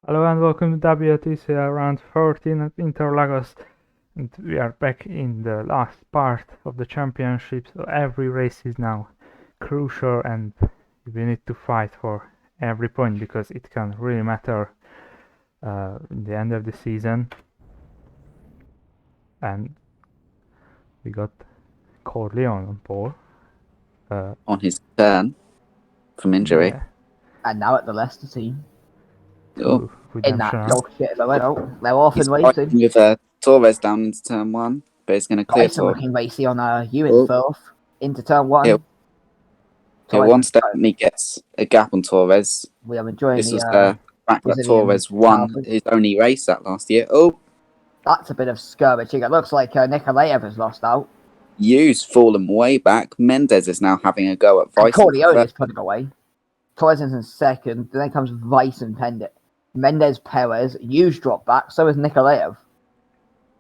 Hello and welcome to WTCL round 14 at Interlagos, and we are back in the last part of the championship, so every race is now crucial and we need to fight for every point because it can really matter in the end of the season. And we got Corleone on pole. On his turn from injury. Yeah, And now at the Leicester team. Oh, In that redemption. dog shit, they went, they're off he's and fighting racing. with Torres down into turn one, but he's going to clear Bison Torres. looking racy on Ewan fourth into turn one. He'll Torres one step and he gets a gap on Torres. we are enjoying This was the the fact that Brazilian Torres won Cowboys. his only race that last year. Oh, That's a bit of skirmishing. It looks like Nikolaev has lost out. Yu's fallen way back. Mendez is now having a go at And Vice. Corleone is putting away. Torres is in second. Then comes Vice and Pendit. Mendez, Perez, Yu's dropped back. So is Nikolaev.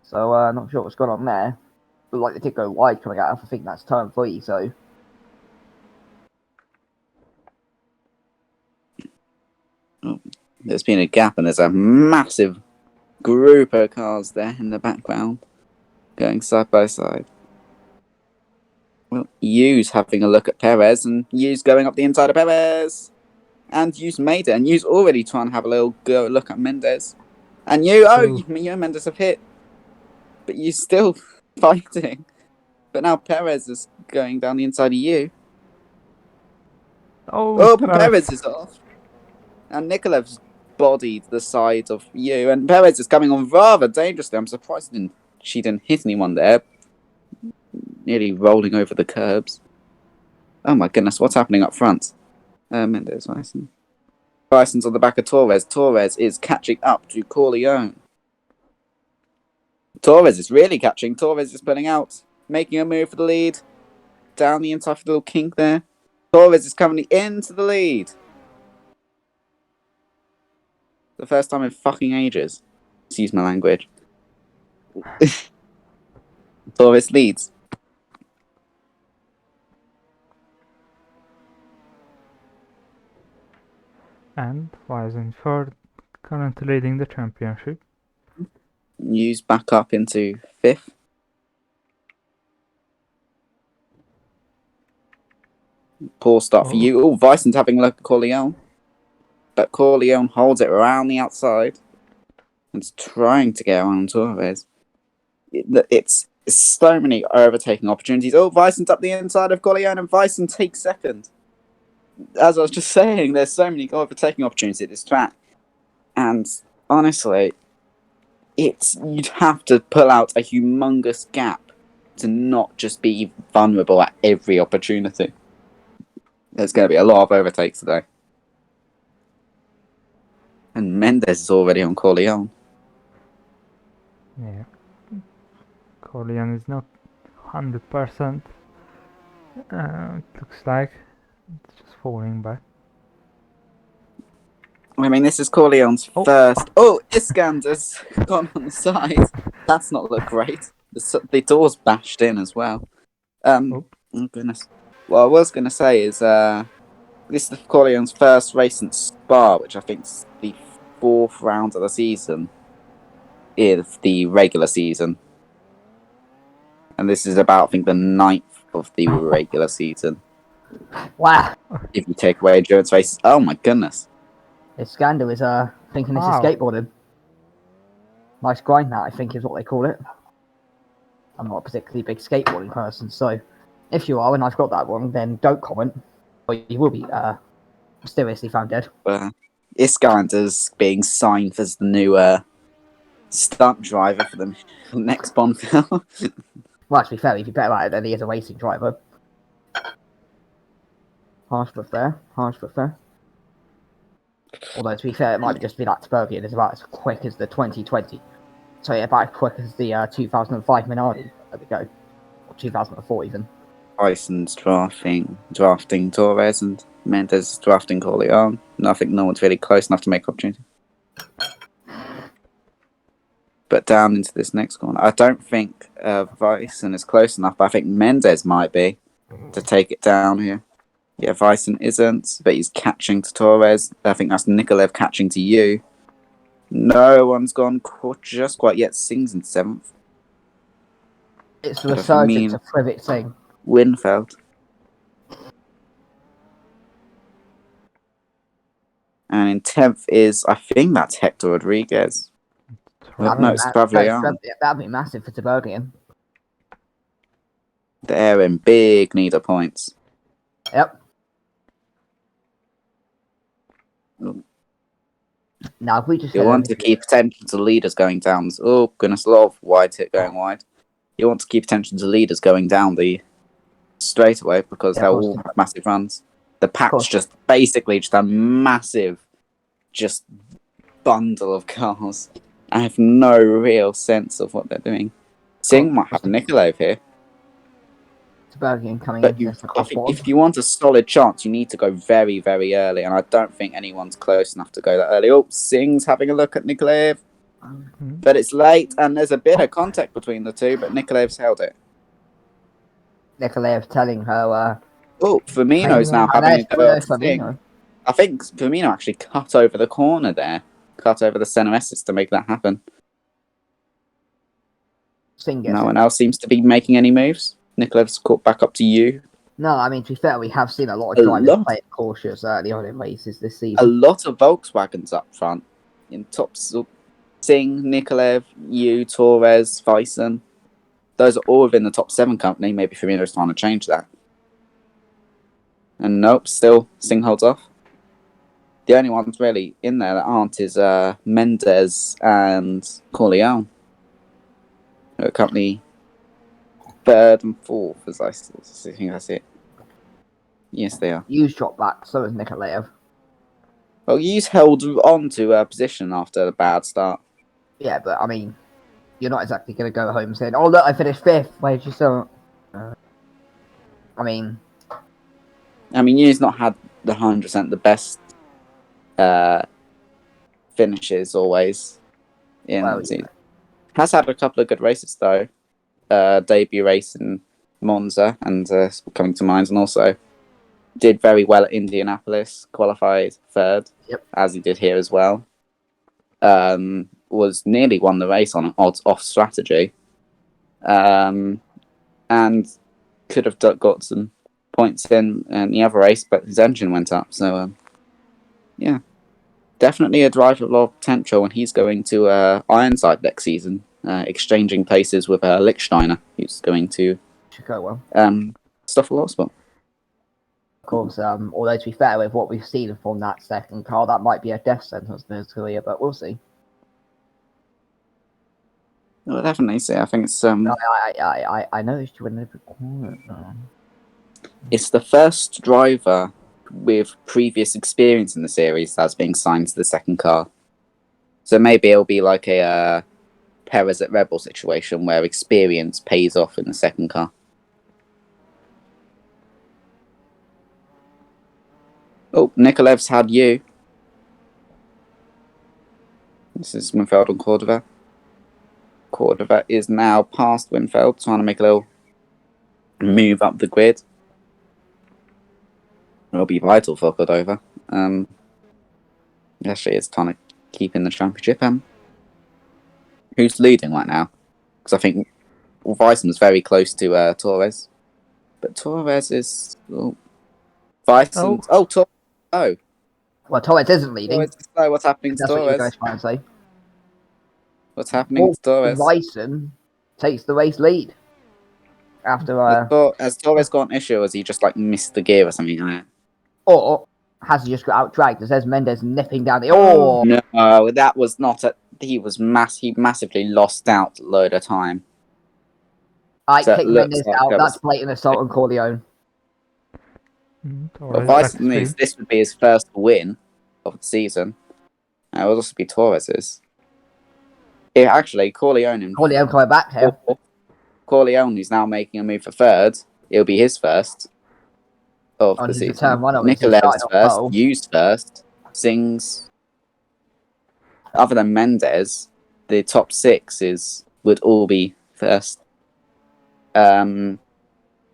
So not sure what's going on there. But like they did go wide coming out. I think that's turn 3. So There's been a gap and there's a massive group of cars there in the background going side by side. Well, Yu's having a look at Perez and Yu's going up the inside of Perez. And Yu's made it, and Yu's already trying to have a little go look at Mendez. And you and Mendez have hit. But Yu's still fighting. But now Perez is going down the inside of Yu. Oh, but Perez is off. And Nikolev's bodied the side of Yu, and Perez is coming on rather dangerously. I'm surprised she didn't hit anyone there. Nearly rolling over the curbs. Oh my goodness, what's happening up front? Mendez, Bison. Bison's on the back of Torres. Torres is catching up to Corleone. Torres is really catching. Torres is pulling out, making a move for the lead. Down the inside for the little kink there. Torres is coming into the lead. The first time in fucking ages. Excuse my language. Torres leads. And Bison third, currently leading the championship. Yu's back up into 5th. Poor start for Yu. Oh, Bison's having a look at Corleone. But Corleone holds it around the outside. And is trying to get around Torres. It's so many overtaking opportunities. Oh, Bison's up the inside of Corleone and Bison takes second. As I was just saying, there's so many overtaking opportunities at this track. And honestly, you'd have to pull out a humongous gap to not just be vulnerable at every opportunity. There's going to be a lot of overtakes today. And Mendez is already on Corleone. Yeah. Corleone is not 100%. It looks like it's just falling back. I mean, this is Corleone's first. Oh, Iskander's gone on the side. That's not look great. The door's bashed in as well. Oh goodness. What I was going to say is this is Corleone's first race in Spa, which I think is the 4th round of the season. Is the regular season. And this is about, I think, the 9th of the regular season. wow. If you take away endurance races. Oh my goodness. Iskander is thinking this is skateboarding. Nice grind, that I think is what they call it. I'm not a particularly big skateboarding person, so if you are and I've got that wrong, then don't comment, or you will be mysteriously found dead. Iskander's being signed as the new stunt driver for the next Bond film. Well, to be fair, he'd be better at it than he is a racing driver. Harsh but fair. Although, to be fair, it might just be that Spurgeon is about as quick as the 2020. Sorry, about as quick as the 2005 Minardi. There we go. Or 2004 even. Bison's drafting Torres and Mendez is drafting Corleone. And I think no one's really close enough to make opportunity. But down into this next corner, I don't think Bison is close enough, but I think Mendez might be to take it down here. Yeah, Bison isn't, but he's catching to Torres. I think that's Nikolaev catching to Yu. No one's gone just quite yet. Sings in 7th. It's the resurgence of Privet Singh. Winfeld. And in 10th is, I think that's Hector Rodriguez. No, it's Travlian. That'd be massive for Tibergian. They're in big need of points. Yep. Now, if we just you want to keep attention to leaders going down. Oh, goodness, a lot of wide hit going wide. You want to keep attention to leaders going down the straightaway because they're all massive runs. The pack's just basically just a massive just bundle of cars. I have no real sense of what they're doing. Singh might have Nikolaev here. Coming but I think if you want a solid chance, you need to go very, very early, and I don't think anyone's close enough to go that early. Oh, Singh's having a look at Nikolaev. But it's late, and there's a bit of contact between the two, but Nikolaev's held it. Nikolaev telling her... oh, Firmino's now having a go at Singh. I think Firmino actually cut over the corner there. Cut over the centre S's to make that happen. No one else seems to be making any moves. Nikolaev's caught back up to you. No, I mean, to be fair, we have seen a lot of drivers playing cautious early on in races this season. A lot of Volkswagens up front. In top, Singh, Nikolaev, you, Torres, Vyson. Those are all within the top 7 company. Maybe Firmino's trying to change that. And nope, still Singh holds off. The only ones really in there that aren't is Mendes and Corleone. Company 3rd and 4th, as I think that's it. Yes, they are. Hughes dropped back, so is Nikolaev. Well, Hughes held on to a position after the bad start. Yeah, but I mean, you're not exactly going to go home saying, "Oh look, I finished 5th." Where did you start? I mean, Hughes not had the 100% the best finishes always. Has had a couple of good races though. Debut race in Monza and coming to mind, and also did very well at Indianapolis, qualified 3rd, as he did here as well. Was nearly won the race on an odds-off strategy, and could have got some points in the other race, but his engine went up. So, yeah, definitely a driver of a lot of potential, and he's going to Ironside next season. Exchanging places with Lichtsteiner, who's going to Chicago. Stuff a lot of spot. Of course, although to be fair, with what we've seen from that second car, that might be a death sentence in his career, but we'll see. Well, definitely see. I think it's I noticed you were never quiet. It's the first driver with previous experience in the series that's being signed to the second car. So maybe it'll be like a Perez at Rebel situation where experience pays off in the second car. Oh, Nikolaev's had you. This is Winfeld and Cordova. Cordova is now past Winfeld, trying to make a little move up the grid. It'll be vital for Cordova. Actually, it's trying to keep in the championship. Who's leading right now? Because I think Vyson's very close to Torres. But Torres is... Vyson... Torres... Oh. Well, Torres isn't leading. What's happening to Torres? What you guys trying to say. What's happening to Torres? Vyson takes the race lead. After... Has Torres got an issue, or has he just missed the gear or something like that? Or has he just got out-dragged? It says Mendes nipping down the... Oh! No, that was not a... He massively lost out a load of time. I kicked Mendes out. That's blatant assault on Corleone. Well, Vyson needs, this would be his first win of the season. It would also be Torres's. Yeah, actually, Corleone coming back here. Corleone, who's now making a move for 3rd. It'll be his first of the season. Nikolaev's first, Hughes first, Singh's. Other than Mendes, the top 6 would all be first time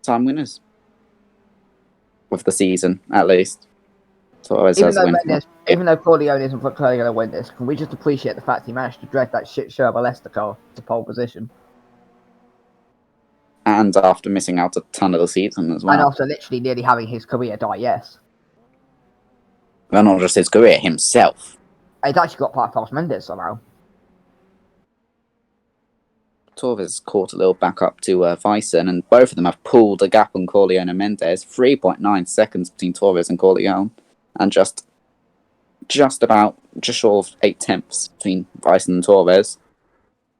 winners of the season, at least. Torres has a win. Even though Corleone isn't clearly going to win this, can we just appreciate the fact he managed to drag that shit show of a Leicester car to pole position? And after missing out a ton of the season as well. And after literally nearly having his career die, yes. Well, not just his career, himself. He's actually got past Mendes somehow. Torres caught a little back up to Vyson, and both of them have pulled a gap on Corleone and Mendes. 3.9 seconds between Torres and Corleone, and just short of 0.8 between Vyson and Torres.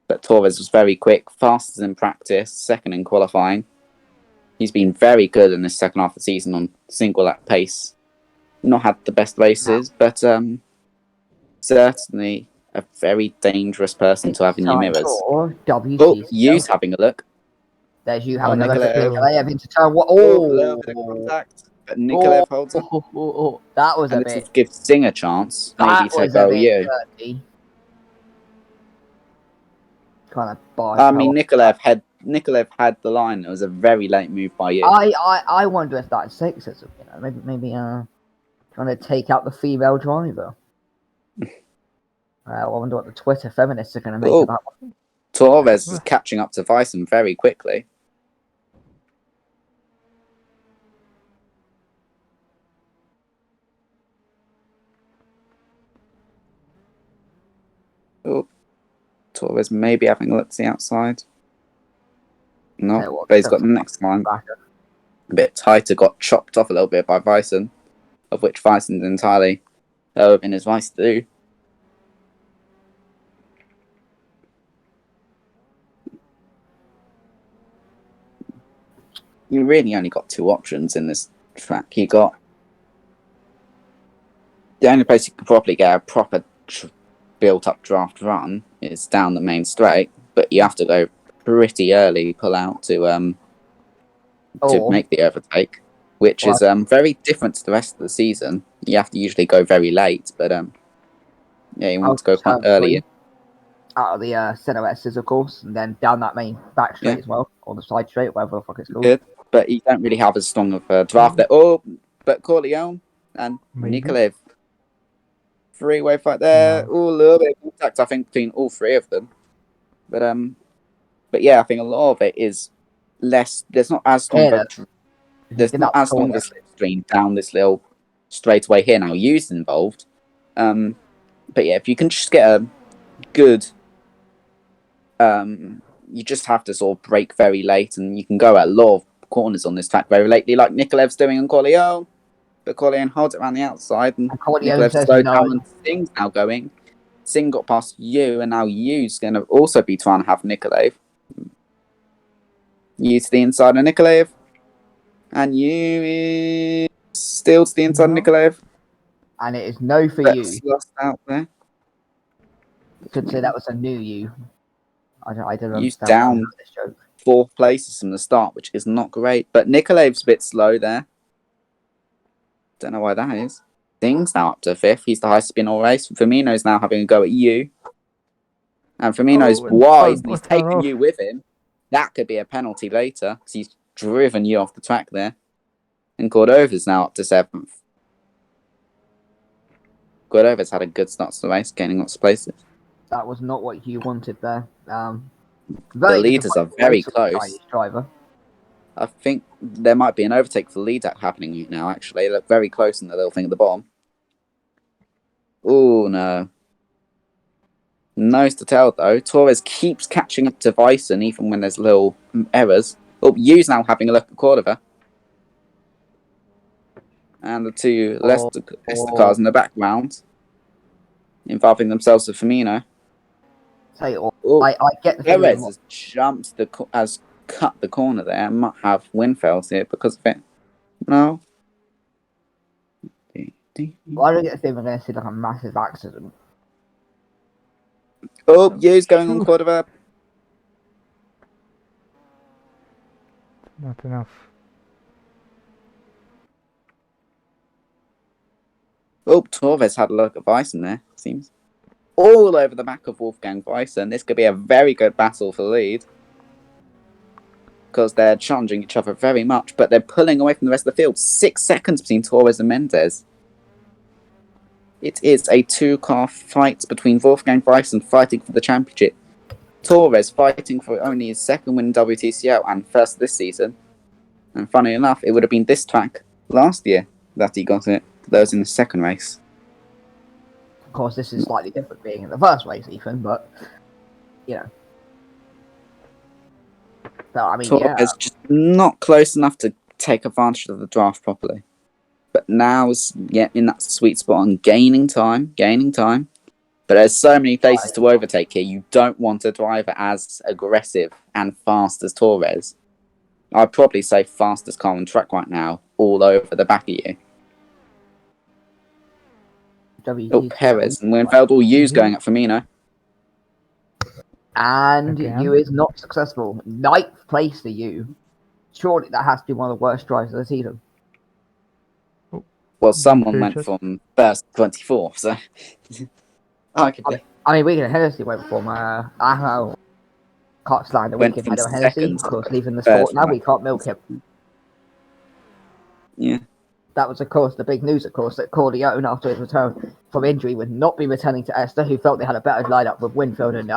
But Torres was very quick, fastest in practice, second in qualifying. He's been very good in this second half of the season on single lap pace. Not had the best races, but certainly a very dangerous person to have in your mirrors. WTCL. Yu's having a look. There's you having a look at Nikolaev. Nikolaev into turn one. A little bit of contact, but Nikolaev holds up. That was And a this bit. will give Singh a chance, maybe to go you. Kind of biased. I mean, Nikolaev had the line. It was a very late move by you. I wonder if that's sexism. Maybe trying to take out the female driver. I wonder what the Twitter feminists are going to make of that one. Torres is catching up to Vyson very quickly. Oh, Torres maybe having a look to the outside. No, but he's got the next line. A bit tighter, got chopped off a little bit by Vyson, of which Vyson's entirely in his vice to do. You really only got two options in this track. You got the only place you could probably get a proper built-up draft run is down the main straight, but you have to go pretty early, pull out to make the overtake, which is very different to the rest of the season. You have to usually go very late, but you want to go quite early. Out of the centre S's, of course, and then down that main back straight as well, or the side straight, whatever the fuck it's called. Good, but you don't really have as strong of a draft there. Oh, but Corleone and Nikolaev. Three-way fight there. Oh, a little bit of contact, I think, between all three of them. But yeah, I think a lot of it is less. There's not as strong. There's not as strong of a slipstream down this little straightaway here now. Yu's involved. But yeah, if you can just get a good. You just have to sort of brake very late, and you can go at a lot of corners on this track very lately, like Nikolaev's doing on Corleone. But Corleone holds it around the outside, and Nikolaev's slowed down, and Singh's now going. Singh got past you, and now Yu's going to also be trying to have Nikolaev. You to the inside of Nikolaev. And you is still to the inside of Nikolaev. And it is no for you. Lost out there. You could say that was a new you. I don't Yu's down 4th places from the start, which is not great. But Nikolaev's a bit slow there. Don't know why that is. Singh's now up to 5th. He's the highest spin all race. Firmino's now having a go at you. And Firmino's wise. He's taking you with him. That could be a penalty later, because he's driven you off the track there. And Cordova's now up to 7th. Cordova's had a good start to the race, gaining lots of places. That was not what you wanted there. The leaders are very close. Driver. I think there might be an overtake for the lead happening now, actually. They look very close in the little thing at the bottom. Oh, no. Nose to tail, though. Torres keeps catching up to Vyson, even when there's little errors. Oh, Yu's now having a look at Cordova. And the two Leicester cars in the background, involving themselves with Firmino. I get the Perez has cut the corner there and might have wind fails here because of it. No. Why do I get the feeling we're going to see like a massive accident? Oh, Yu's going on Cordova. Not enough. Oh, Torres had a look at Vyson there, seems. All over the back of Wolfgang Vyson. This could be a very good battle for the lead. Because they're challenging each other very much, but they're pulling away from the rest of the field. 6 seconds between Torres and Mendes. It is a two-car fight between Wolfgang Bryson fighting for the championship. Torres fighting for only his second win in WTCL and first this season. And funny enough, it would have been this track last year that he got it. That was in the second race. Of course, this is slightly different being in the first race, Ethan, but, you know. So, I mean, Torres just not close enough to take advantage of the draft properly. But now is in that sweet spot on gaining time. But there's so many places to overtake here. You don't want a driver as aggressive and fast as Torres. I'd probably say fastest car on track right now, all over the back of you. Perez and Winfield all U's going at Firmino. And U is not successful. 9th place for you. Surely that has to be one of the worst drives of the season. Well, someone went from first to 24th, so... I mean, Wigan and Hennessy went from, I don't know, can't stand the weekend ahead of Hennessy, of course, leaving the sport. Now we can't milk him. Yeah. That was, of course, the big news, of course, that Corleone, after his return from injury, would not be returning to Leicester, who felt they had a better lineup with Winfield and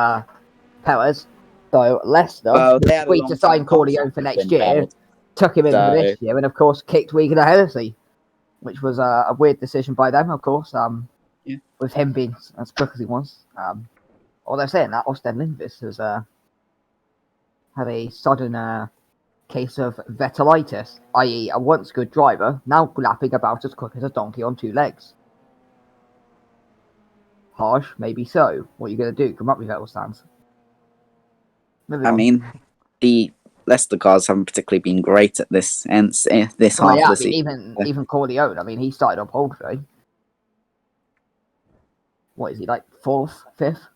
Perez. So Leicester, agreed to sign Corleone for next year, took him in for this year, and, of course, kicked Wigan and Hennessy, which was a weird decision by them, of course, with him being as quick as he was. Although saying that, Austin Lindvis has had a sudden case of Vettelitis, i.e. a once good driver, now lapping about as quick as a donkey on 2 legs. Harsh, maybe so. What are you going to do? Come up with Vettel stands. I mean, the Leicester cars haven't particularly been great at this half of the season. Even Corleone, I mean, he started on pole today. What is he, like 4th, 5th?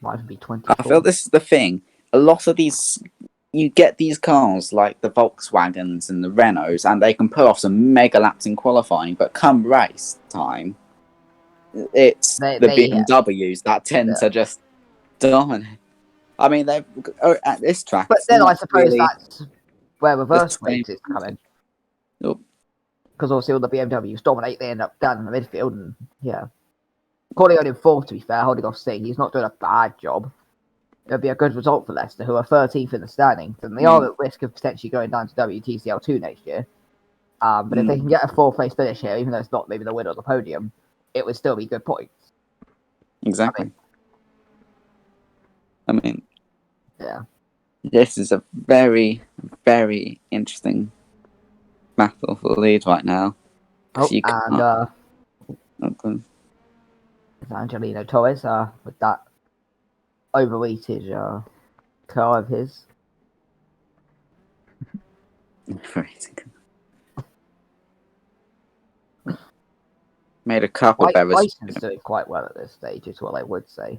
Might even be 24. I feel this is the thing. A lot of these, you get these cars like the Volkswagens and the Renaults, and they can pull off some mega laps in qualifying, but come race time, it's the BMWs that tend to just dominate. I mean, they've at this track. But then I suppose that's where reverse races come in. Because obviously all the BMWs dominate, they end up down in the midfield, and yeah. Corleone in 4th, to be fair, holding off Singh. He's not doing a bad job. It'll be a good result for Leicester, who are 13th in the standings, and they are at risk of potentially going down to WTCL 2 next year. But if they can get a 4th place finish here, even though it's not maybe the winner of the podium, it would still be good points. Exactly. I mean, yeah. This is a very, very interesting battle for the lead right now. Angelino Torres with that overrated car of his. Made a couple of errors. Bison's doing quite well at this stage, is what I would say.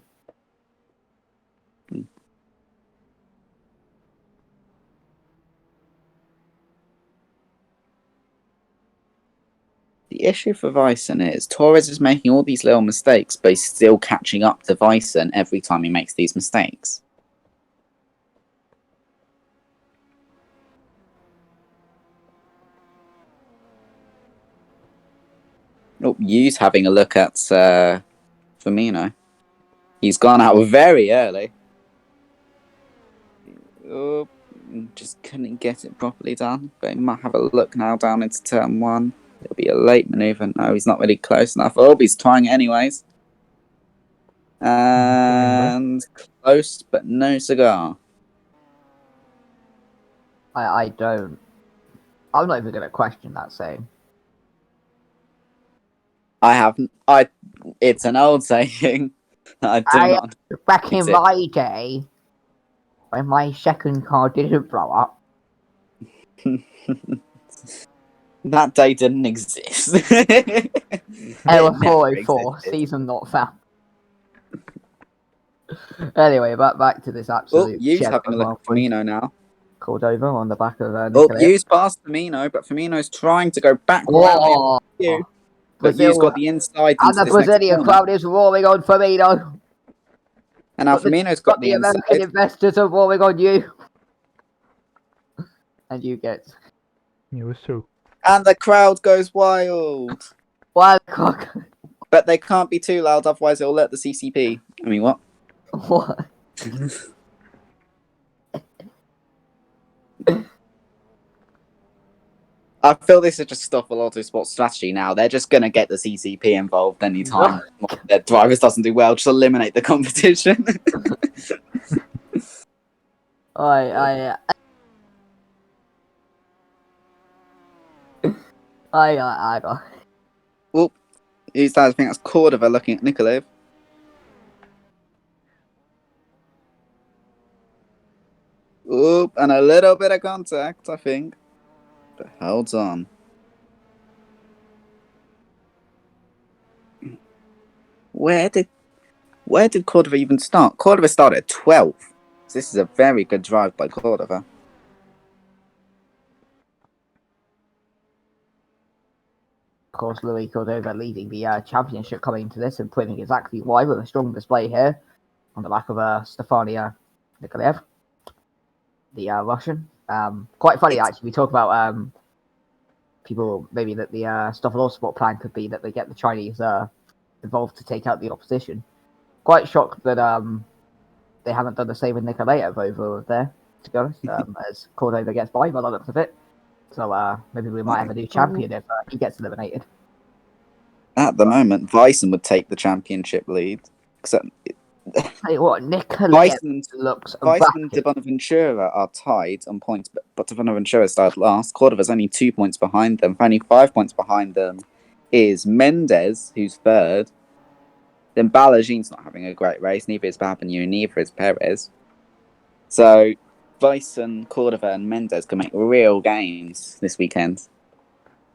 The issue for Bison is Torres is making all these little mistakes, but he's still catching up to Bison every time he makes these mistakes. Oh, Yu's having a look at Firmino. He's gone out very early. Oh, just couldn't get it properly done, but he might have a look now down into turn 1. It'll be a late manoeuvre. No, he's not really close enough. Oh, he's trying it anyways. And close, but no cigar. I'm not even going to question that saying. It's an old saying. Back in my day, when my second car didn't blow up. That day didn't exist. Error 404, season not found. Anyway, back to this absolute. Yu's having a look at Firmino now. Cordova on the back of Yu's past Firmino, but Firmino's trying to go back. But Yu's got the inside. And the Brazilian crowd is roaring on Firmino. And now Firmino's got the American inside. investors are roaring on you. And you get. You too. And the crowd goes wild. Wild cock. But they can't be too loud, otherwise it'll let the CCP. I mean, what? What? I feel this is just stuff a lot of sports strategy now. They're just going to get the CCP involved anytime their drivers doesn't do well, just eliminate the competition. I Well, who's that? I think that's Cordova looking at Nikolaev. Oop, and a little bit of contact, I think. But holds on. Where did Cordova even start? Cordova started at 12. So this is a very good drive by Cordova. Of course, Louis Cordova leading the championship coming into this and putting exactly why with a strong display here on the back of Stefania Nikolaev, the Russian. Quite funny, actually. We talk about people, maybe that the Stoffer Sport plan could be that they get the Chinese involved to take out the opposition. Quite shocked that they haven't done the same with Nikolaev over there, to be honest, as Cordova gets by the looks of it. So maybe we might have a new champion if he gets eliminated. At the moment, Vyson would take the championship lead. Except Tell you what, Nikolaev looks Vyson and De Bonaventura are tied on points, but De Bonaventura started last. Cordova's only 2 points behind them. Only 5 points behind them is Mendez, who's third. Then Balagin's not having a great race. Neither is Babanu, neither is Perez. So Vyson, Cordova, and Mendez can make real gains this weekend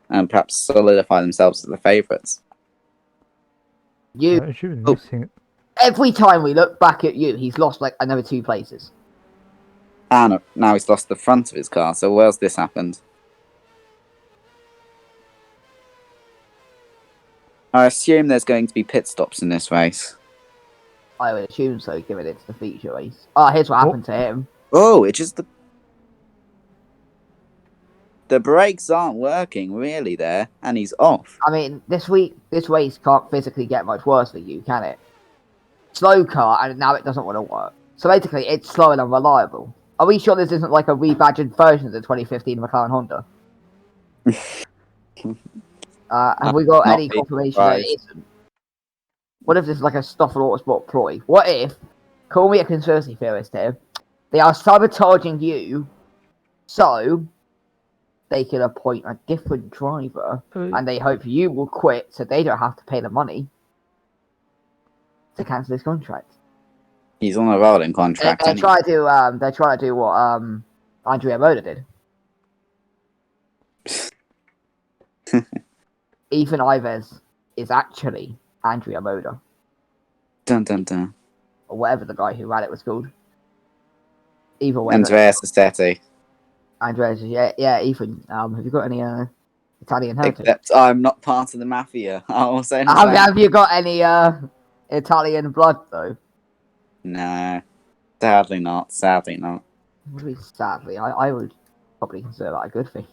and perhaps solidify themselves as the favourites. Every time we look back at you, he's lost like another 2 places. And now he's lost the front of his car, so where's this happened? I assume there's going to be pit stops in this race. I would assume so, given it's the feature race. Oh, here's what happened to him. Oh, it's just the brakes aren't working really there, and he's off. I mean, this race can't physically get much worse for you, can it? Slow car, and now it doesn't want to work. So basically, it's slow and unreliable. Are we sure this isn't like a rebadged version of the 2015 McLaren Honda? Have we got any confirmation that it isn't? What if this is like a Stoffer Autosport ploy? What if, call me a conspiracy theorist here, they are sabotaging you so they can appoint a different driver and they hope you will quit so they don't have to pay the money to cancel his contract. He's on a rolling contract. They're trying to do what Andrea Moda did. Ethan Ives is actually Andrea Moda. Dun dun dun. Or whatever the guy who ran it was called. Either way. Andrea Sestetti. Andrea, yeah, Ethan. Have you got any Italian heritage? Except I'm not part of the mafia. I'll say. Have you got any Italian blood though? No, sadly not. Sadly not. What do we sadly? I would probably consider that a good thing.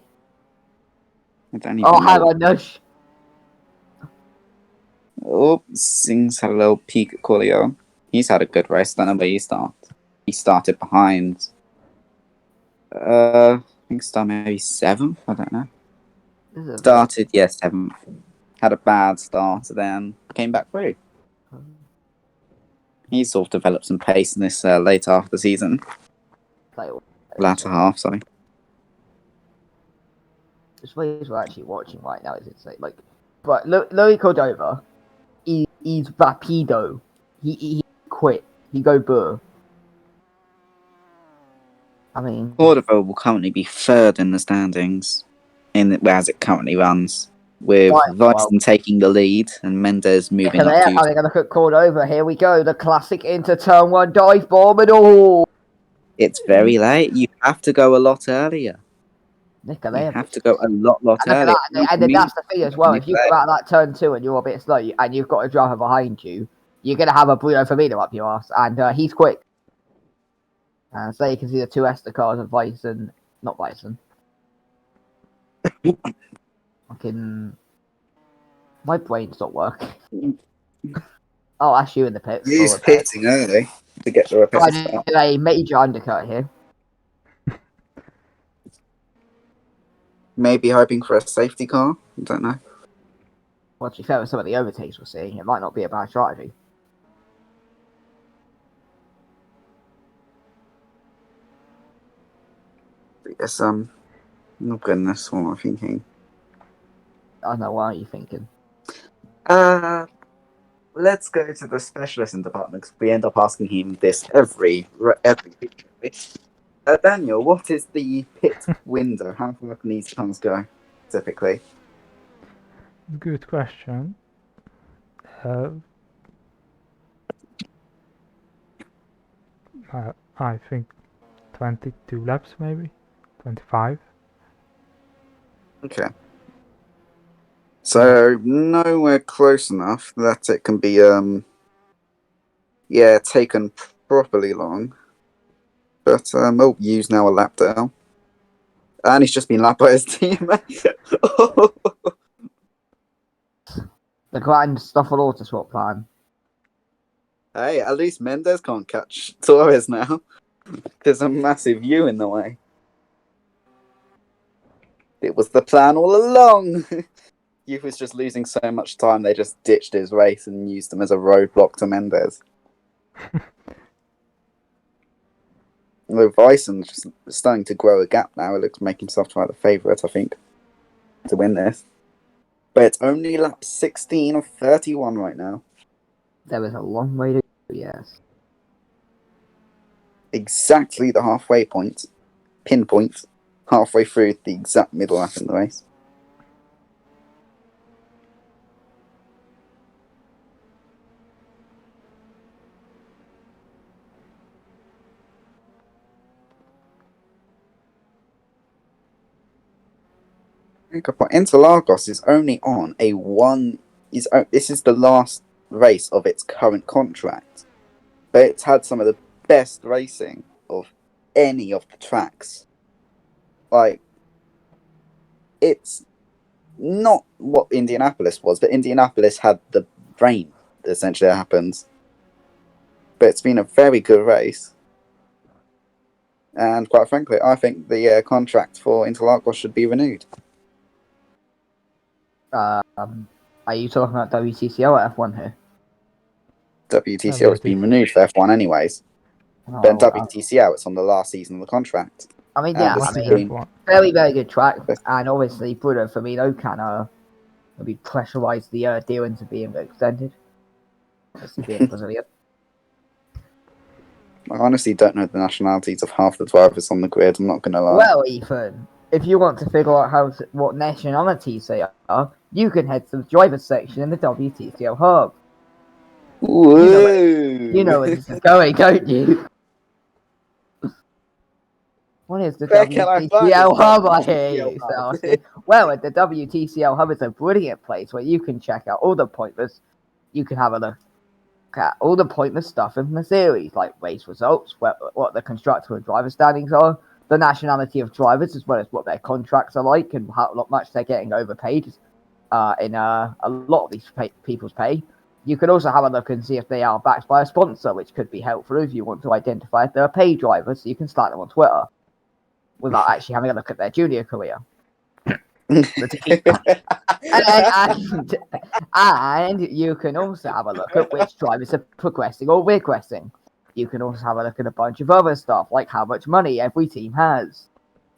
I don't even know. Hang on, Nush. Oh, Singh's had a little peek at Corleone. He's had a good race. I don't know where he started. He started behind. I think started maybe 7th. I don't know. Started, yes, 7th. Had a bad start, then came back through. He sort of developed some pace in this later half of the season. Latter half, sorry. This race we're actually watching right now is insane. Like, but Louis Cordova, he's rapido. He quit. He go burr. I mean, Cordova will currently be 3rd in the standings, as it currently runs, with Vyson taking the lead and Mendez moving up. Having a look at Cordova. Here we go. The classic into turn 1 dive bomb and all. It's very late. You have to go a lot earlier. Nikolaev. You have to go a lot earlier. And then that's the thing as well. If you go out that turn 2 and you're a bit slow and you've got a driver behind you, you're going to have a Bruno Firmino up your ass. And he's quick. So you can see the 2 Esther cars of Vyson. Not Vyson. Fucking, my brain's not working. I'll ask you in the pits. Use pitting early to get the repetitive start. I do a major undercut here. Maybe hoping for a safety car. I don't know. Well, to be fair with some of the overtakes we're seeing, it might not be a bad strategy. Yes, oh goodness, what am I thinking? I don't know, what are you thinking? Let's go to the specialist in department because we end up asking him this every pit. Daniel, what is the pit window? How far can these cars go, typically? Good question. I think 22 laps, maybe 25. Okay. So nowhere close enough that it can be taken properly long. But we'll use now a lap down. And he's just been lapped by his teammate. The grand stuff will auto swap plan. Hey, at least Mendes can't catch Torres now. There's a massive U in the way. It was the plan all along. U was just losing so much time, they just ditched his race and used him as a roadblock to Mendes. Although Weisson's just starting to grow a gap now. It looks to make himself try the favourite, I think, to win this. But it's only lap 16 of 31 right now. There is a long way to go, yes. Exactly the halfway point. Pinpoint. Halfway through the exact middle lap in the race. Interlagos is only on a one. This is the last race of its current contract, but it's had some of the best racing of any of the tracks. Like, it's not what Indianapolis was, but Indianapolis had the rain that essentially happens. But it's been a very good race. And quite frankly, I think the contract for Interlagos should be renewed. Are you talking about WTCL or F1 here? WTCL has been renewed for F1 anyways. Oh, But in WTCL, it's on the last season of the contract. I mean, very, very good track. And obviously, Bruno Firmino can maybe pressurise the deal into being extended. Being Brazilian. I honestly don't know the nationalities of half the drivers on the grid, I'm not going to lie. Well, Ethan, if you want to figure out what nationalities they are, you can head to the driver's section in the WTCL hub. You know where this is going, don't you? What is the WTCL hub, I hear you asking? Well, the WTCL hub is a brilliant place where you can check out all the pointless. You can have a look at all the pointless stuff in the series, like race results, what the constructor and driver standings are, the nationality of drivers, as well as what their contracts are like and how much they're getting overpaid in a lot of these people's pay. You can also have a look and see if they are backed by a sponsor, which could be helpful if you want to identify if they're a paid driver, so you can start them on Twitter without actually having a look at their junior career. And you can also have a look at which drivers are progressing or regressing. You can also have a look at a bunch of other stuff, like how much money every team has.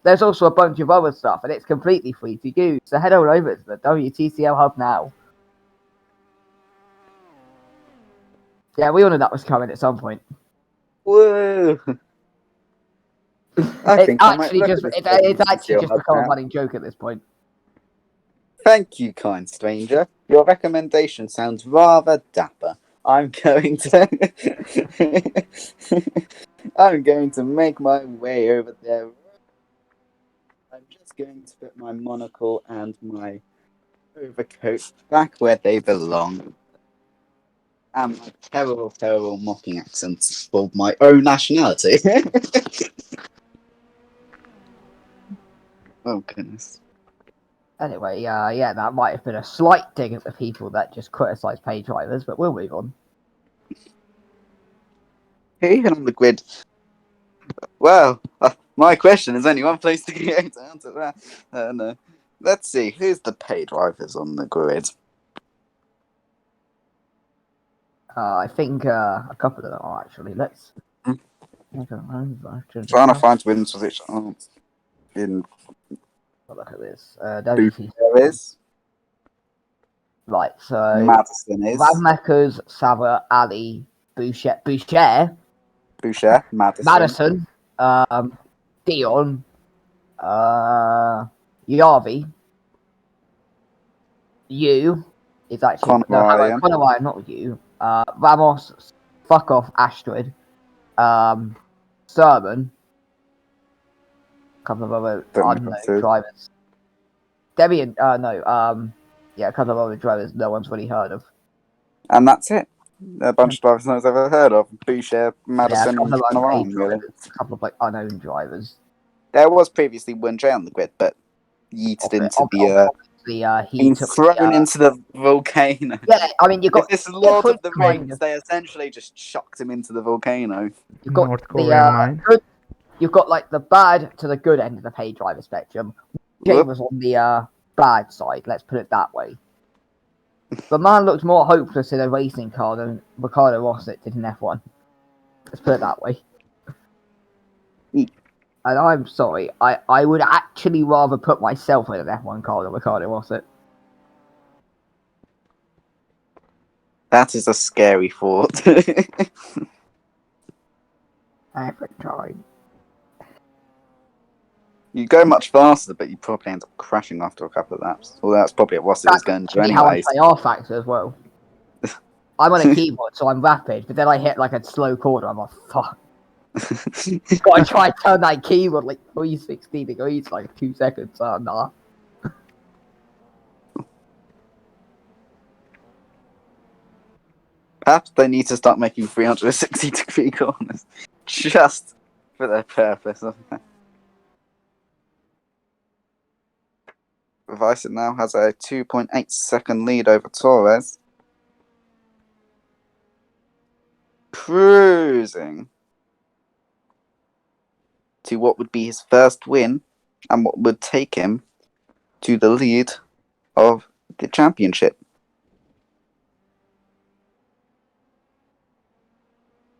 There's also a bunch of other stuff, and it's completely free to use. So head on over to the WTCL hub now. Yeah, we all knew that was coming at some point. Woo! It's actually just become a running joke at this point. Thank you, kind stranger. Your recommendation sounds rather dapper. I'm going to make my way over there. I'm just going to put my monocle and my overcoat back where they belong. And my terrible, terrible mocking accents for my own nationality. Oh, goodness. Anyway, yeah, that might have been a slight dig at the people that just criticise pay drivers, but we'll move on. Even on the grid. Well, my question is only one place to go to answer that. No. Let's see, who's the pay drivers on the grid? I think a couple of them are actually. Let's. Trying to find wins which aren't in. Look at this. There is. Right, so Madison is. Vanmakers, Sava, Ali, Boucher, Madison, Dion, Yavi, you is actually Conor Ryan, not you. Ramos, fuck off, Astrid, Sermon, a couple of other unknown drivers. Debian, a couple of other drivers no one's really heard of. And that's it. A bunch of drivers no one's ever heard of. Boucher, Madison, and Conor really. A couple of like unknown drivers. There was previously one J on the grid, but yeeted into the thrown into the volcano. Yeah, I mean, you got this is Lord of the Rings. They essentially just chucked him into the volcano. You've got North Korean mine. You've got like the bad to the good end of the pay driver spectrum. Jay was on the bad side. Let's put it that way. The man looked more hopeless in a racing car than Ricardo Rosset did in F1. Let's put it that way. And I'm sorry, I would actually rather put myself in an F1 car than Ricardo Rosset. That is a scary thought. Every time. You go much faster, but you probably end up crashing after a couple of laps. Well, that's probably what Rosset was going to do anyways. How I play R factor as well. I'm on a keyboard, so I'm rapid, but then I hit like a slow corner. I'm like, fuck. Gotta try and turn that keyboard like 360 degrees, like 2 seconds. Oh, nah. Perhaps they need to start making 360-degree corners just for their purpose. Vison now has a 2.8 second lead over Torres. Cruising to what would be his first win and what would take him to the lead of the championship.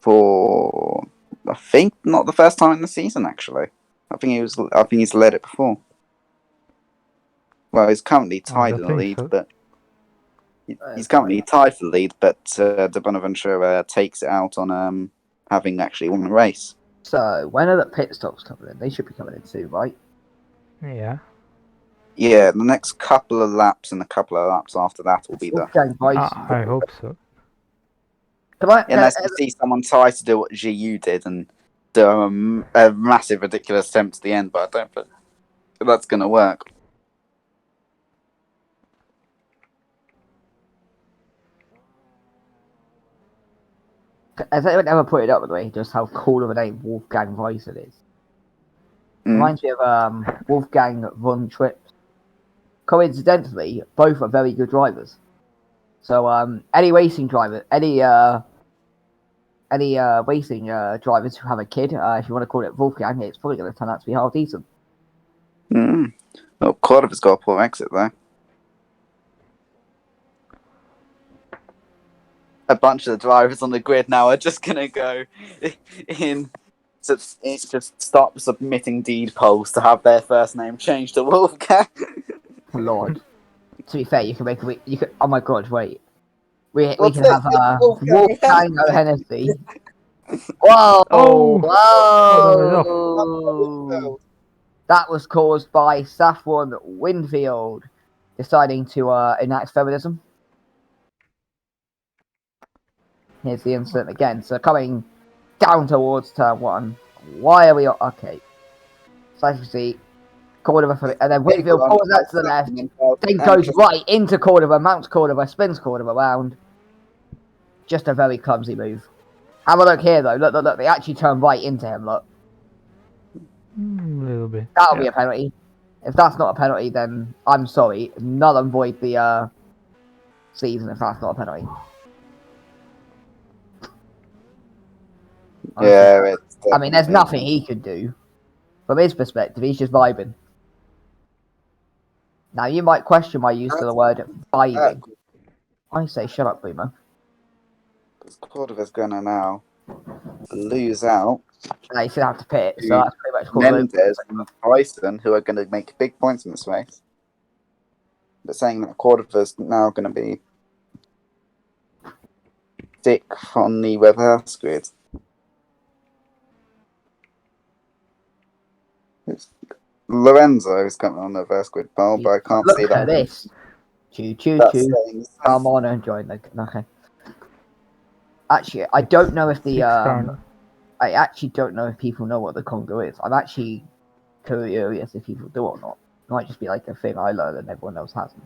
For I think not the first time in the season actually. I think he's led it before. Well, he's currently tied in the lead, but he's currently tied for the lead, but De Bonaventura takes it out on having actually won the race. So, when are the pit stops coming in? They should be coming in soon, right? Yeah. Yeah, the next couple of laps and a couple of laps after that will be I hope so. Unless you see someone try to do what GU did and do a massive, ridiculous attempt at the end, but I don't think that's going to work. Has anyone ever put it up, by the way, just how cool of a name Wolfgang Weiser is? Reminds me of Wolfgang von Trips. Coincidentally, both are very good drivers. So any racing driver, any racing drivers who have a kid, if you want to call it Wolfgang, it's probably going to turn out to be half decent. Well, Cordova's got a poor exit there. A bunch of the drivers on the grid now are just going to go in to just start submitting deed polls to have their first name changed to Wolfgang. Lord. To be fair, you can make you could. Oh my god! Wait, we can have Wolfgang Hennessy. Whoa! Oh. Whoa! That was caused by Saffron Winfield deciding to enact feminism. Here's the incident again. So coming down towards turn one. Why are we okay? So as you see, Cordova, and then Winfield pulls out to the left, then goes right into Cordova, mounts Cordova, spins Cordova around. Just a very clumsy move. Have a look here though. Look. They actually turn right into him. Look. A little bit. That'll be a penalty. If that's not a penalty, then I'm sorry. Null and void the season if that's not a penalty. Honestly. Yeah, it's I mean, there's definitely- nothing he could do. From his perspective, he's just vibing. Now, you might question my use of the word vibing. I say, shut up, Boomer. Because Cordova's gonna now lose out. Now, he's going to have to pit, so that's pretty much called Mendes and Bryson, who are going to make big points in this race. But saying that Cordova's now going to be stick on the reverse grid. Lorenzo is coming on the reverse grid pole, but I can't see Look that. at this. Choo choo That's choo. saying Come on and join the. Okay. Actually, I don't know if the I actually don't know if people know what the Congo is. I'm actually curious if people do or not. It might just be like a thing I learned and everyone else hasn't.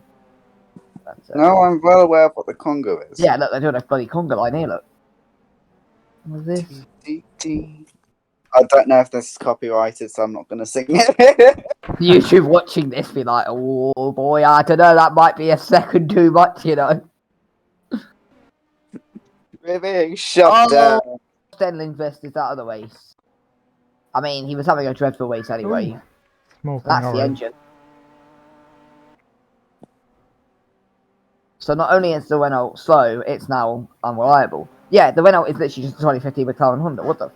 No, I'm well aware of what the Congo is. Yeah, look, they're doing a bloody Congo line here. Look. What's this? I don't know if this is copyrighted, so I'm not going to sing it. YouTube watching this be like, oh boy, I don't know. That might be a second too much, you know. We're being shut down. Stenlingvest is out of the race. I mean, he was having a dreadful race anyway. Smoking That's the already. engine. So not only is the Renault slow, it's now unreliable. Yeah, the Renault is literally just a 2015 McLaren Honda. What the?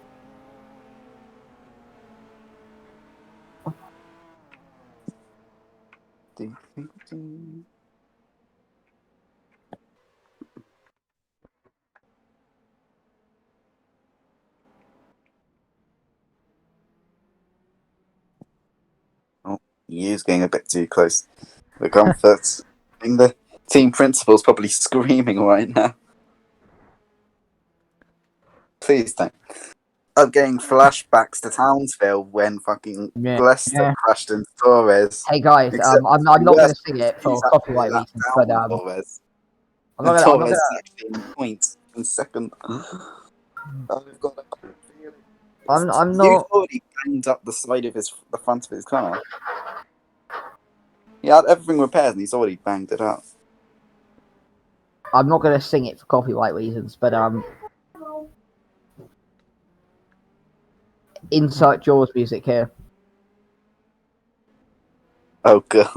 Oh, he is getting a bit too close. The comforts. I think the team principal's probably screaming right now. Please don't. I'm getting flashbacks to Townsville when fucking Leicester crashed into Torres. Hey guys, Except I'm not going to sing it for he's copyright actually reasons, lapped but down Torres. I'm And not Torres gonna. is actually in points in second. I've got a bad feeling. I'm He's not. already banged up the side of the front of his car. He had everything repaired and he's already banged it up. I'm not going to sing it for copyright reasons, but insert Jaws music here. Oh god.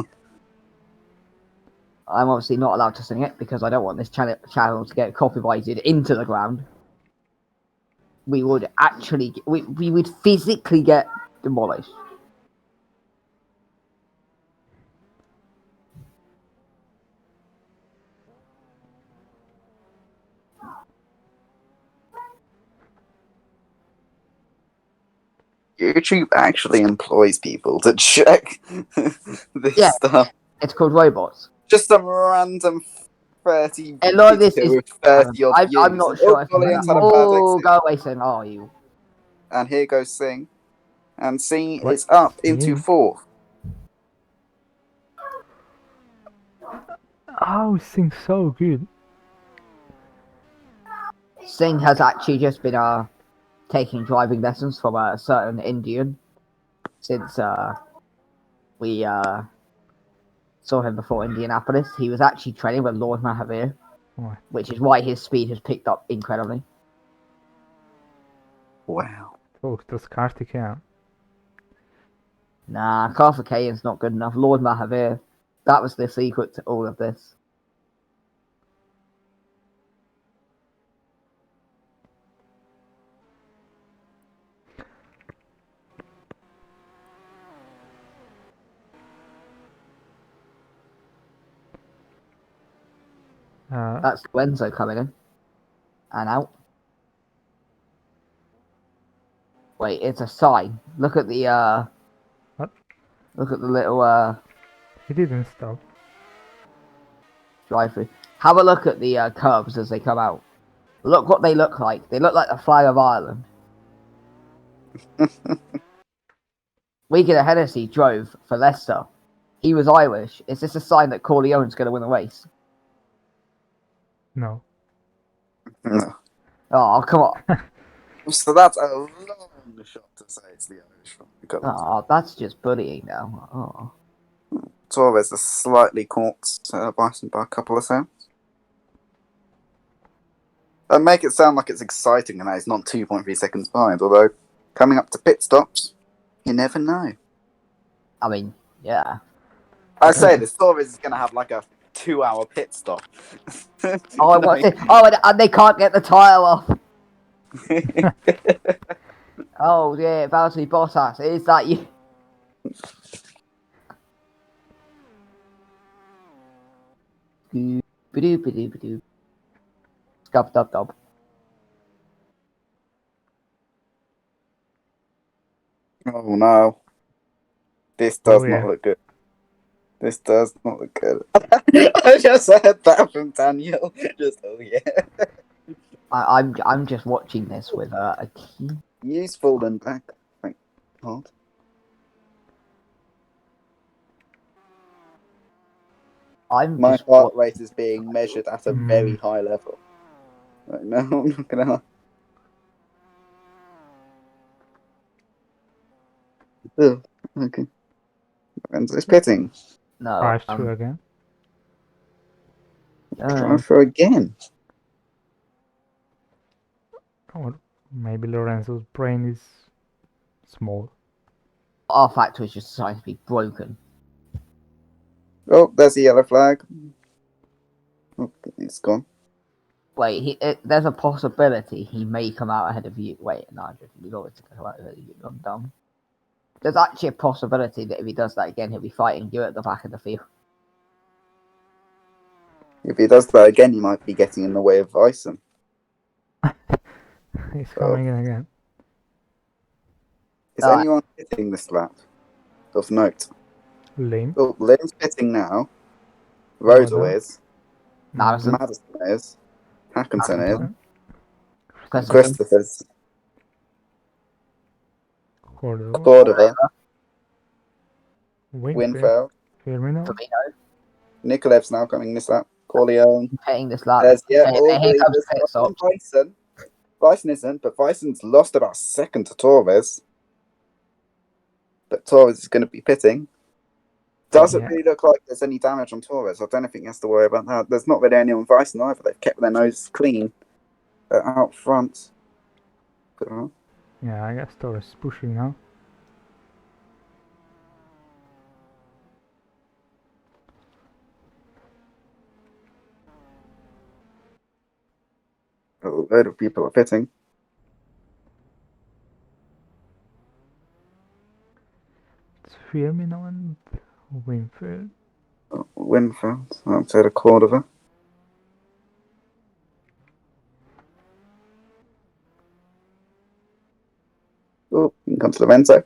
I'm obviously not allowed to sing it because I don't want this channel to get copyrighted into the ground. We would actually, we would physically get demolished. YouTube actually employs people to check this stuff. It's called robots. Just some random 30 A lot of this video is. with 30 odd views. I'm not sure. Oh, go away, Sin. Oh, you. And here goes Singh. And Singh is up into fourth. Oh, Singh so good. Singh has actually just been taking driving lessons from a certain Indian since we saw him before Indianapolis. He was actually training with Lord Mahavir, which is why his speed has picked up incredibly. Wow. Oh, does Karthikeyan. Nah, Karthikeyan's not good enough. Lord Mahavir, that was the secret to all of this. That's Lorenzo coming in and out. Wait, it's a sign. Look at the What? Look at the little He didn't stop. drive through. Have a look at the curves as they come out. Look what they look like. They look like the flag of Ireland. Wigan Hennessy drove for Leicester. He was Irish. Is this a sign that Corleone's going to win the race? No. No. Oh, come on. So that's a long shot to say it's the Irish one. Oh, that's just bullying now. Oh. Torres is slightly caught Bison by a couple of seconds. And make it sound like it's exciting and that it's not 2.3 seconds behind, although coming up to pit stops, you never know. I mean, yeah. I say this, Torres is going to have like a 2-hour pit stop. Oh, what's it? Oh, and they can't get the tyre off. Oh, yeah, Valtteri Bottas. Is that you? Scub, dub, dub. Oh no. This does not look good. This does not look good. I just heard that from Daniel. Just, oh yeah. I'm just watching this with a key. Use fallen back. Thank God. My heart rate is being measured at a very high level. Right now, I'm not gonna lie. Oh, okay. Lorenzo's pitting. No. Drive through again. Drive through again. Or maybe Lorenzo's brain is small. Our factory is just designed to be broken. Oh, there's the yellow flag. Oh, it's gone. Wait, there's a possibility he may come out ahead of you. Wait, no, you've always come out ahead of you. I'm dumb. There's actually a possibility that if he does that again, he'll be fighting you at the back of the field. If he does that again, he might be getting in the way of Bison. He's coming in again. Is anyone hitting this lap? Of note. Lim. Oh, Lim's pitting now. Rodel is. Madison is. Hackinson is. Christopher's. Cordova. Winfield. Firmino. Nikolev's now coming this lap. Corleone. Hitting this lap. Here comes Bison. Bison isn't, but Bison's lost about a second to Torres. But Torres is going to be pitting. Doesn't really look like there's any damage on Torres. I don't think he has to worry about that. There's not really any on Bison either. They've kept their nose clean out front. Yeah, I guess Torres is pushing now. A load of people are pitting. It's Firmino and Winfield. Winfield outside of Cordova. Oh, here comes Lorenzo.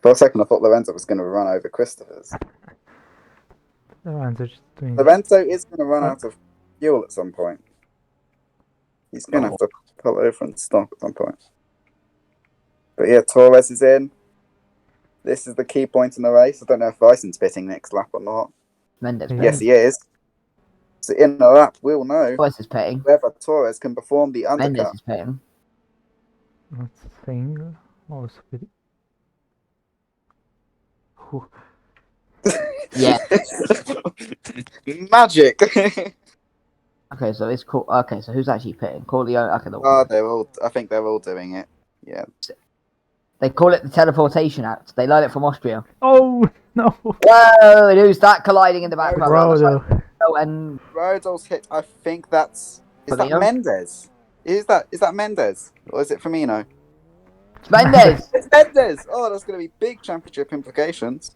For a second, I thought Lorenzo was going to run over Christopher's. Lorenzo is going to run out of fuel at some point. He's going to have to pull over and stop at some point. But yeah, Torres is in. This is the key point in the race. I don't know if Bison's pitting next lap or not. Yes, he is. So in the lap, we'll know whether Torres can perform the undercut. Mendes is pitting. That's the thing. Also, yeah. Magic. Okay, so it's cool. Okay, so who's actually pitting? Corleone. Okay, I think they're all doing it. Yeah. They call it the teleportation act. They learned it from Austria. Oh no! Whoa! And who's that colliding in the background? Rodel. Oh, and Rodel's hit. I think that's. Is that Mendes? Is that Mendes or is it Firmino? It's Mendes. It's Mendes. Oh, that's going to be big championship implications.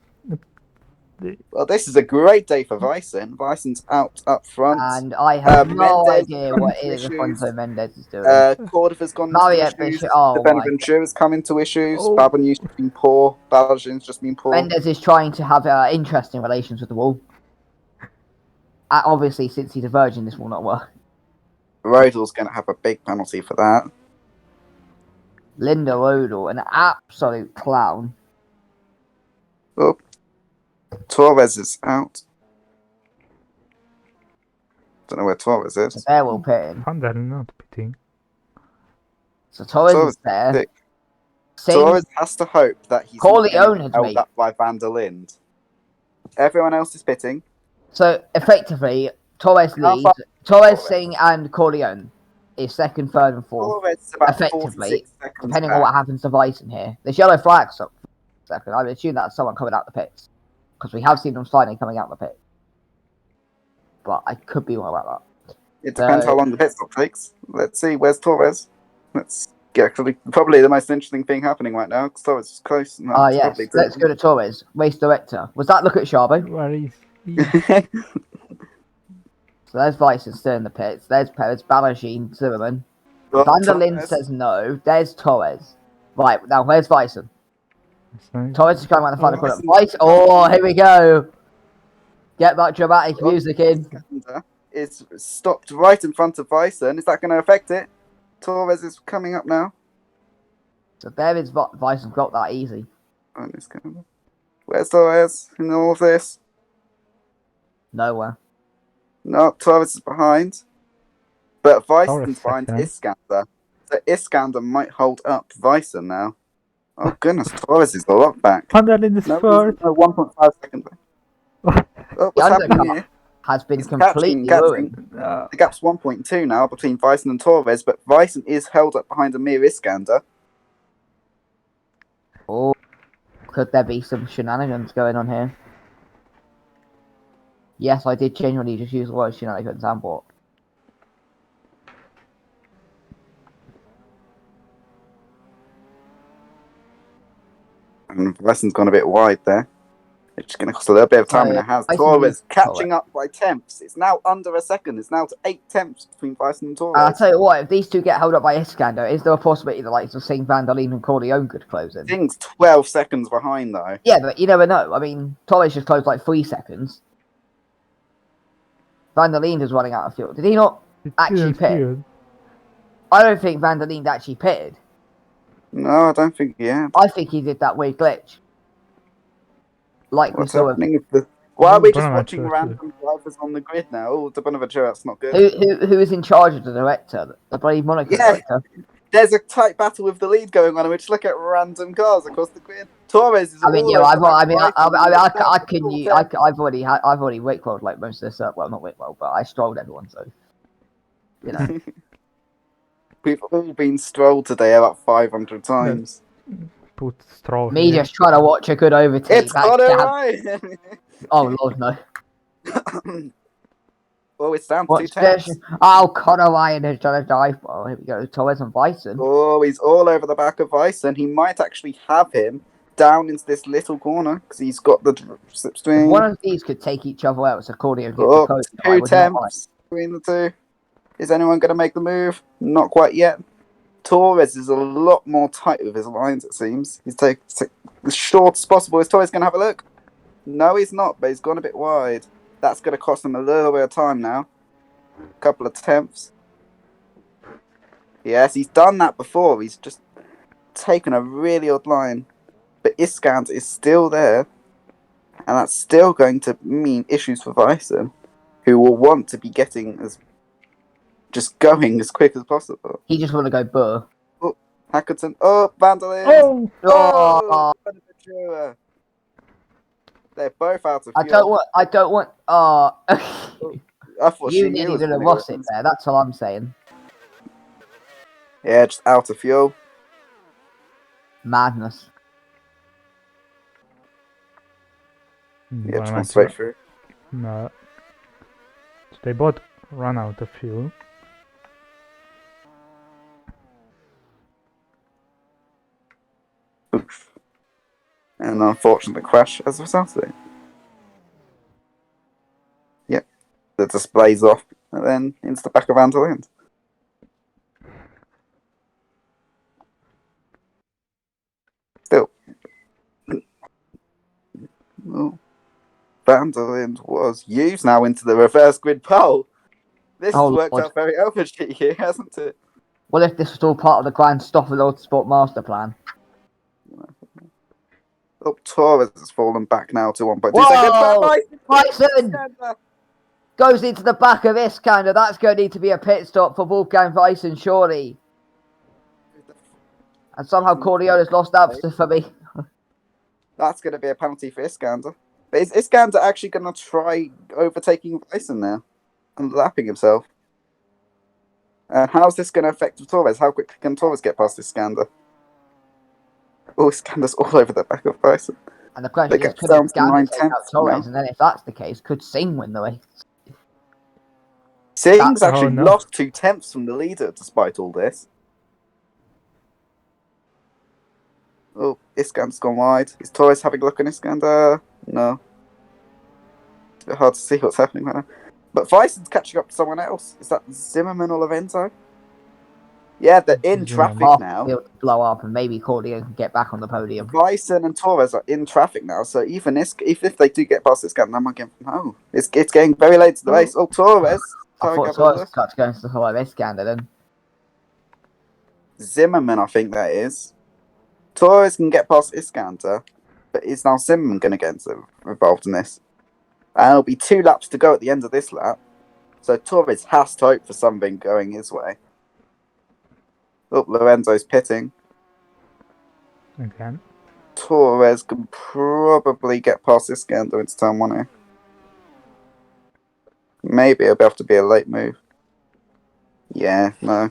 Well, this is a great day for Bison. Bison's out up front. And I have no idea what Ildefonso Mendes is doing. Cordova's gone into issues. Benaventura's come into issues. Babanou's just been poor. Balagin's just been poor. Mendes is trying to have interesting relations with the wall. Obviously, since he's a virgin, this will not work. Rodel's going to have a big penalty for that. Linda Rodel, an absolute clown. Oh. Torres is out. Don't know where Torres is. So they're all pitting. They're not pitting. So Torres is there. Torres has to hope that he's not Corleone getting has held made. up by Van der Linde. Everyone else is pitting. So effectively, Torres How leads. far- Torres, Singh, and Corleone is second, third, and fourth. Torres is about Effectively, 46 seconds depending back. on what happens to Bison here. There's yellow flags up for a second. I would assume that's someone coming out the pits. Because we have seen them sliding coming out the pit. But I could be wrong about that. It depends how long the pit stop takes. Let's see, where's Torres? Let's get actually probably the most interesting thing happening right now, because Torres is close. Yes, let's go to Torres. Race director. Was that look at Sharbo? Where is he? So there's Bison still in the pits. There's Perez, Balagine, Zimmerman. Van der Linde says no. There's Torres. Right, now where's Bison? Torres is coming around the final corner. Bison. Oh, here we go. Get that dramatic music in. It's stopped right in front of Bison. Is that going to affect it? Torres is coming up now. So there is Bison got that easy. Where's Torres in all of this? Nowhere. No, Torres is behind. But Bison's behind Iskander. So Iskander might hold up Bison now. Oh goodness, Torres is a lot back. Van der Linde is third. 1.5 seconds back. Oh, what's happening here? Has been completely ruined. The gap's 1.2 now between Bison and Torres, but Bison is held up behind Amir Iskander. Oh, could there be some shenanigans going on here? Yes, I did genuinely just use the word shenanigans and what. And Bison's gone a bit wide there. It's just going to cost a little bit of time, and it has. Torres catching up by tenths. It's now under a second. It's now to 8 tenths between Bison and Torres. I'll tell you what, if these two get held up by Iskander, is there a possibility the likes of Singh, Van der Linde and Corleone could close in? Singh's 12 seconds behind, though. Yeah, but you never know. I mean, Torres just closed like 3 seconds. Van der Linde is running out of fuel. Did he not actually pit? I don't think Van der Linde actually pitted. No, I don't think he had. I think he did that weird glitch. Like What's we saw happening? Why are we just watching random drivers on the grid now? Oh, the Bonaventura, that's not good. Who is in charge of the director? The bloody Monaco director. There's a tight battle with the lead going on, and we just look at random cars across the grid. Torres is. I've already Wickrolled like most of this. Well, not Wickrolled, but I strolled everyone. So, you know, we've all been strolled today about 500 times. Put stroll. Me just trying to watch a good overtake. It's not right. Oh Lord, no. Oh, it's down to 2 tenths. Oh, Conor Ryan is trying to dive. Oh, here we go. Torres and Bison. Oh, he's all over the back of Bison. He might actually have him down into this little corner because he's got the slipstream. One of these could take each other out. So Cordy gets the post. 2 tenths between the two. Is anyone going to make the move? Not quite yet. Torres is a lot more tight with his lines, it seems. He's taking as short as possible. Is Torres going to have a look? No, he's not, but he's gone a bit wide. That's going to cost him a little bit of time now. A couple of attempts. Yes, he's done that before. He's just taken a really odd line. But Iskander is still there. And that's still going to mean issues for Bison, who will want to be getting just going as quick as possible. He just want to go burr. Oh, Hackerton. Oh, Van der Linde. Oh. They're both out of fuel. I don't want. I thought you nearly did a Ross it there. That's all I'm saying. Yeah, just out of fuel. Madness. Yeah, just gone straight through. No. They both run out of fuel. Oof. And unfortunately crash as a result of it. Yep. The display's off and then into the back of Van der Linde. Still. Oh. Van der Linde was used now into the reverse grid pole. This has worked out very overgy here, hasn't it? Well, if this was all part of the Grand Stoffer Sport master plan. Oh, Torres has fallen back now to 1.2 seconds. Bison goes into the back of Iskander. That's going to need to be a pit stop for Wolfgang Bison, surely. And somehow Corleone's lost out for me. That's going to be a penalty for Iskander. But is Iskander actually going to try overtaking Bison now and lapping himself? How's this going to affect Torres? How quickly can Torres get past Iskander? Oh, Iskander's all over the back of Bison. And the question is, could Iskander take out Torres? And then if that's the case, could Singh win the race? Singh's actually lost 2 tenths from the leader despite all this. Oh, Iskander's gone wide. Is Torres having a look at Iskander? No. It's a bit hard to see what's happening right now. But Bison's catching up to someone else. Is that Zimmerman or Lorenzo? Yeah, they're in traffic now. He'll blow up and maybe Corleone can get back on the podium. Bison and Torres are in traffic now, so even if they do get past Iskander, they might get from home. It's getting very late to the race. Oh, Torres. I thought Torres got to go into the follow Iskander then. Zimmerman, I think that is. Torres can get past Iskander, but is now Zimmerman going to get involved in this? And it'll be 2 laps to go at the end of this lap. So Torres has to hope for something going his way. Oh, Lorenzo's pitting. Again. Torres can probably get past Iskander into turn 1 here. Maybe it'll have to be a late move. Yeah, no.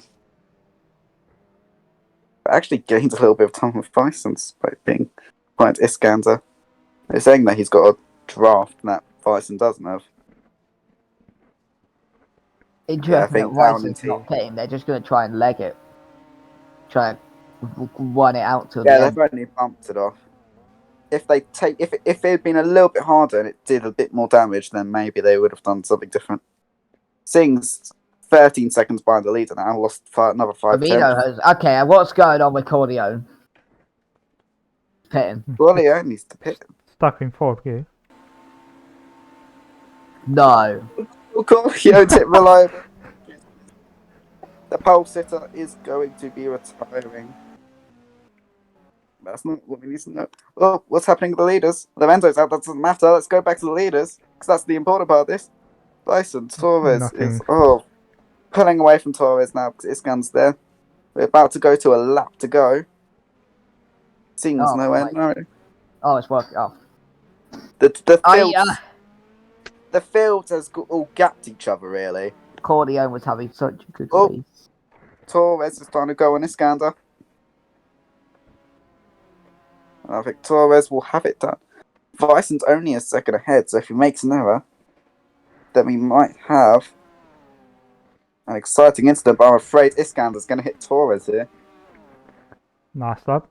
Actually gained a little bit of time with Bison's by being behind Iskander. They're saying that he's got a draft that Bison doesn't have. Interesting that Bison's not pitting. They're just going to try and leg it. Try and run it out to the end. They've only bumped it off. If it had been a little bit harder and it did a bit more damage, then maybe they would have done something different. Singh's 13 seconds behind the leader now, lost another 5 tenths. Okay, what's going on with Corleone? Pitting. Corleone needs to pit. Stuck in 4th gear. No. Corleone's hit reliable. The pole sitter is going to be retiring. That's not what we need to know. Oh, what's happening with the leaders? Lorenzo's out, that doesn't matter. Let's go back to the leaders, because that's the important part of this. Bison, Torres is pulling away from Torres now because Iskander's there. We're about to go to a lap to go. Singh's nowhere. No. Oh, it's working off. The fields has all gapped each other, really. Corleone was having such a good race. Torres is trying to go on Iskander. I think Torres will have it done. Bison's only a second ahead, so if he makes an error, then we might have an exciting incident, but I'm afraid Iskander's going to hit Torres here. Nice stop.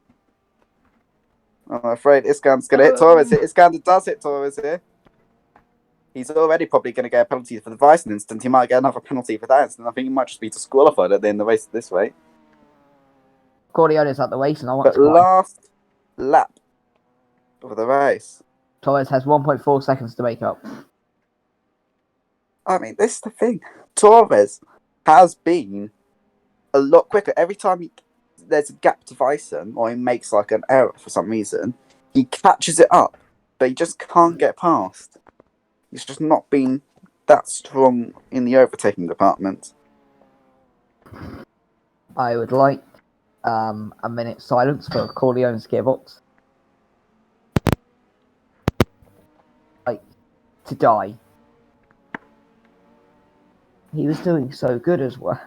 I'm afraid Iskander's going to hit Torres here. Iskander does hit Torres here. He's already probably going to get a penalty for the Bison incident. He might get another penalty for that incident. I think he might just be disqualified at the end of the race this way. Corleone's at the race, and I want to last lap of the race. Torres has 1.4 seconds to make up. I mean, this is the thing. Torres has been a lot quicker. Every time there's a gap to Bison, or he makes like an error for some reason, he catches it up, but he just can't get past. He's just not been that strong in the overtaking department. I would like a minute's silence for Corleone's gearbox. Like, to die. He was doing so good as well.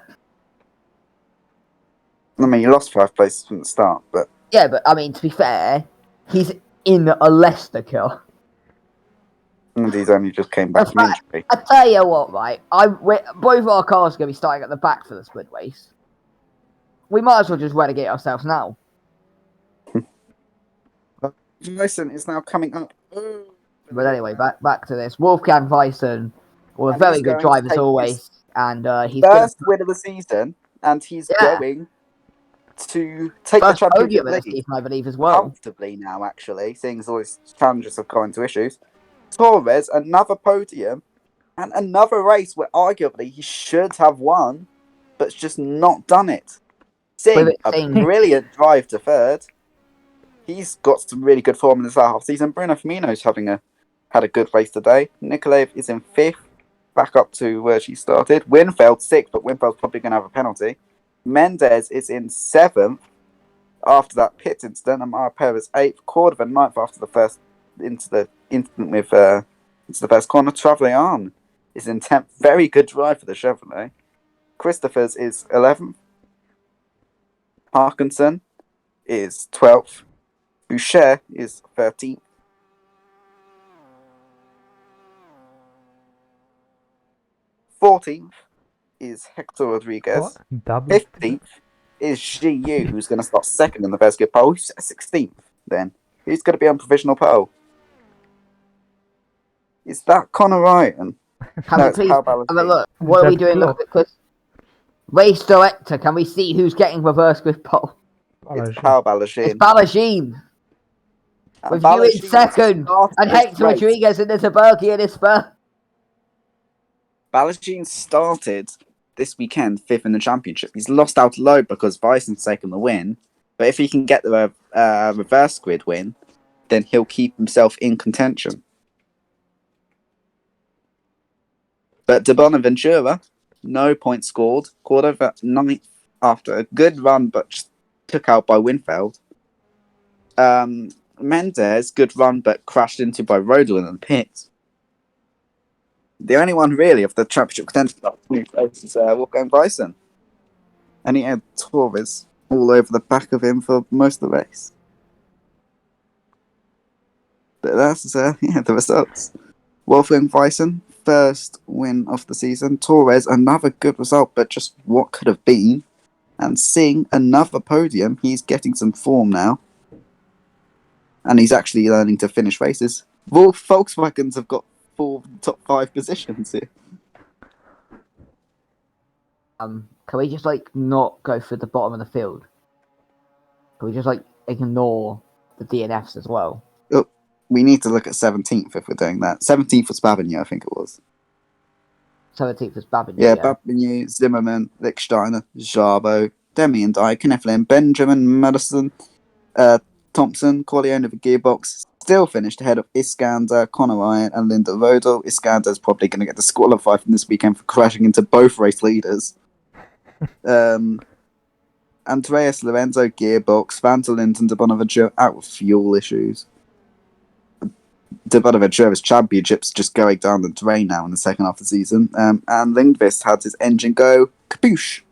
I mean, he lost 5 places from the start, but... Yeah, but, I mean, to be fair, he's in a Leicester car. And he's only just came back from injury. I tell you what, right? Both our cars are going to be starting at the back for the sprint race. We might as well just relegate ourselves now. Bison is now coming up. But anyway, back to this. Wolfgang Bison, a very good driver as always. And he's first win of the season, and he's going to take the championship lead, I believe, as well. Comfortably now, actually, seeing as all his challenges have gone into issues. Torres, another podium, and another race where arguably he should have won, but's just not done it. Singh, a brilliant drive to third. He's got some really good form in this half season. Bruno Firmino's had a good race today. Nikolaev is in 5th, back up to where she started. Winfeld 6th, but Winfeld's probably going to have a penalty. Mendez is in 7th. after that pit incident, Amara Perez 8th, Cordova 9th after the first into the incident with into the first corner. Travaillon is in 10th. Very good drive for the Chevrolet. Christopher's is 11th. Parkinson is 12th. Boucher is 13th. 14th is Hector Rodriguez. 15th is GU, who's going to start second in the first good pole. Who's 16th then? Who's going to be on provisional pole? Is that Connor Ryan? Can No, we it's please Pal have a Ballantyne. look? What are we That doing? clock. Because race director, can we see who's getting reverse grip pole? It's Pal It's Ballantyne. Balajin. And With you in Ballantyne second, started and this Hector race. Rodriguez in the Tabergi in his first. Ballantyne started this weekend 5th in the championship. He's lost out low because Bison's taken the win. But if he can get the reverse grid win, then he'll keep himself in contention. But De Bonaventura, no points scored. Cordova 9th after a good run, but just took out by Winfeld. Mendez, good run, but crashed into by Rodel in the pit. The only one really of the championship contenders is Wolfgang Bison. And he had Torres all over the back of him for most of the race. But that's the results. Wolfgang Bison, first win of the season. Torres, another good result, but just what could have been. And Singh, another podium. He's getting some form now. And he's actually learning to finish races. Volkswagens have got 4 top 5 positions here. Can we just not go for the bottom of the field? Can we just ignore the DNFs as well? Oh, we need to look at 17th if we're doing that. 17th was Babigny, I think it was. 17th was Babigny. Yeah, Babigny, Zimmerman, Lichtsteiner, Jarbo, Demi Dye, Kneflin, Benjamin, Madison, Thompson, Corleone of the gearbox, still finished ahead of Iskander, Connor Ryan, and Linda Rodel. Iskander's probably going to get disqualified from this weekend for crashing into both race leaders. Andreas Lorenzo, gearbox, Van der Linden, De Bonaventura out with fuel issues. De Bonaventura's championships just going down the drain now in the second half of the season. And Lindqvist had his engine go kapoosh.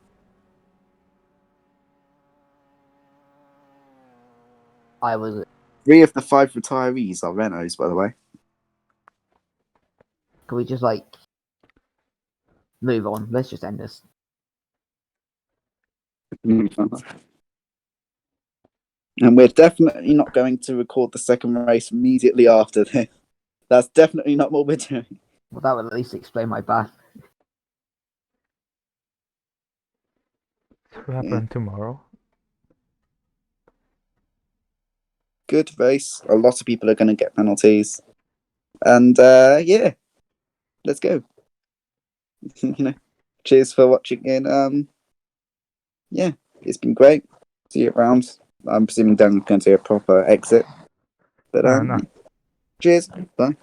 I was. 3 of the 5 retirees are Renaults, by the way. Can we just move on? Let's just end this. And we're definitely not going to record the second race immediately after this. That's definitely not what we're doing. Well, that would at least explain my bath. It will happen tomorrow. Good race. A lot of people are going to get penalties. And let's go. Cheers for watching in. It's been great. See you around. I'm presuming Dan's going to do a proper exit. But No. Cheers. Bye.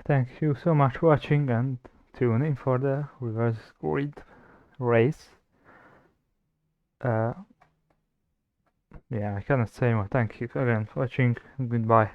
Thank you so much for watching, and tune in for the reverse grid race. I cannot say more. Thank you again for watching. Goodbye.